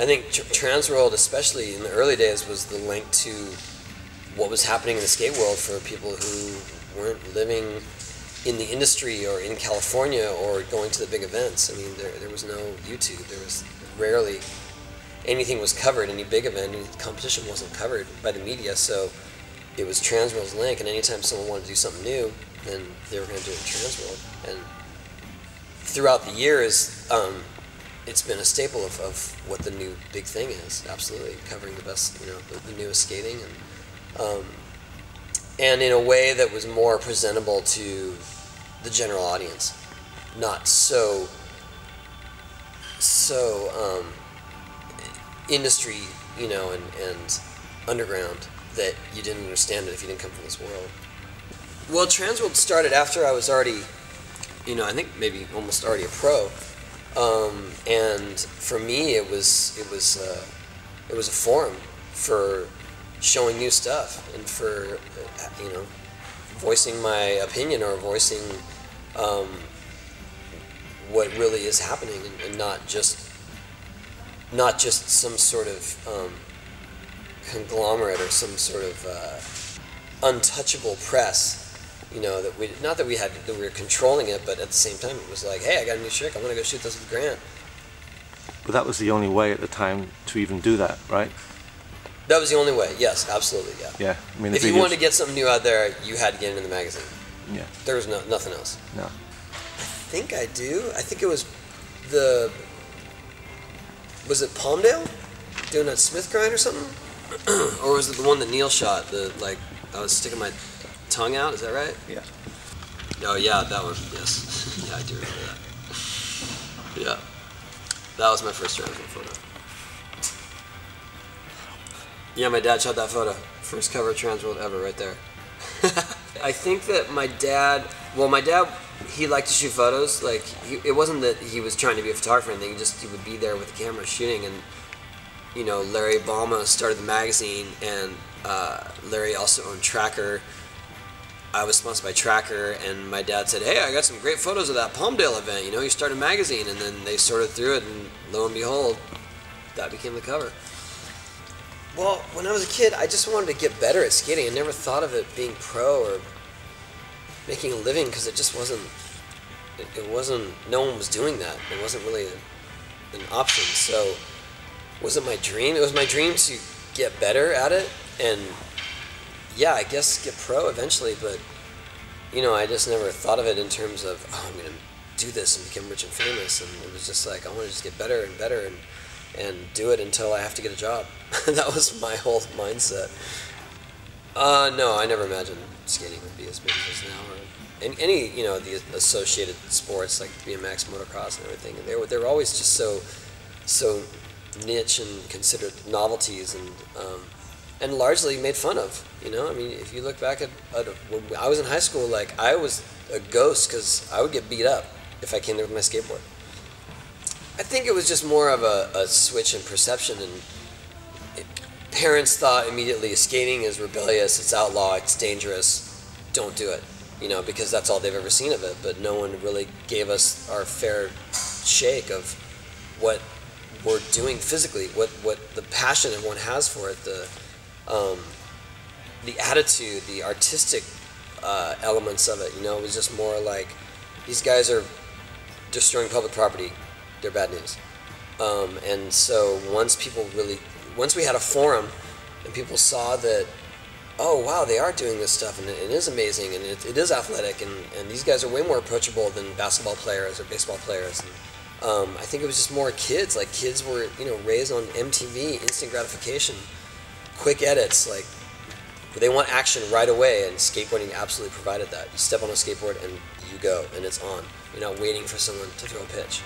I think TransWorld, especially in the early days, was the link to what was happening in the skate world for people who weren't living in the industry or in California or going to the big events. I mean, there was no YouTube. There was rarely anything was covered. Any big event, any competition wasn't covered by the media. So it was TransWorld's link, and anytime someone wanted to do something new, then they were going to do it in TransWorld. And throughout the years, it's been a staple of what the new big thing is. Absolutely, covering the best, the newest skating, and in a way that was more presentable to the general audience, not so industry, and underground that you didn't understand it if you didn't come from this world. Well, TransWorld started after I was already, I think maybe almost already a pro, and for me it was a forum for showing new stuff and for voicing my opinion or voicing what really is happening, and not just some sort of conglomerate or some sort of untouchable press. That we were controlling it, but at the same time it was like, hey, I got a new trick, I'm gonna go shoot this with Grant. But that was the only way at the time to even do that, right? That was the only way. Yes, absolutely. Yeah. Yeah. I mean, if you wanted to get something new out there, you had to get it in the magazine. Yeah. There was nothing else. No. I think I do. I think it was was it Palmdale doing that Smith grind or something, or was it the one that Neil shot? I was sticking my tongue out. Is that right? Yeah. Oh yeah, that one. Yes. Yeah, I do remember that. Yeah. That was my first TransWorld photo. Yeah, my dad shot that photo. First cover of TransWorld ever, right there. I think that my dad, he liked to shoot photos. Like, it wasn't that he was trying to be a photographer or anything. He would be there with the camera shooting. And, Larry Balma started the magazine, and Larry also owned Tracker. I was sponsored by Tracker, and my dad said, hey, I got some great photos of that Palmdale event. You started a magazine. And then they sorted through it, and lo and behold, that became the cover. Well, when I was a kid, I just wanted to get better at skating. I never thought of it being pro or making a living, because it just wasn't, no one was doing that. It wasn't really an option. So was it my dream? It was my dream to get better at it, and yeah, I guess get pro eventually, but I just never thought of it in terms of, I'm going to do this and become rich and famous. And it was just like, I want to just get better and better and do it until I have to get a job. That was my whole mindset. No, I never imagined skating would be as big as it is now, or any the associated sports like BMX, motocross, and everything. And they were always just so niche and considered novelties, and largely made fun of. I mean, if you look back at when I was in high school, like, I was a ghost because I would get beat up if I came there with my skateboard. I think it was just more of a switch in perception, and parents thought immediately skating is rebellious, it's outlaw, it's dangerous, don't do it, because that's all they've ever seen of it. But no one really gave us our fair shake of what we're doing physically, what the passion everyone has for it, the attitude, the artistic elements of it. It was just more like, these guys are destroying public property. They're bad news. And so once we had a forum and people saw that, oh wow, they are doing this stuff, and it is amazing, and it is athletic, and these guys are way more approachable than basketball players or baseball players. And I think it was just more kids. Like, kids were raised on MTV, instant gratification, quick edits. Like, they want action right away, and skateboarding absolutely provided that. You step on a skateboard and you go, and it's on. You're not waiting for someone to throw a pitch.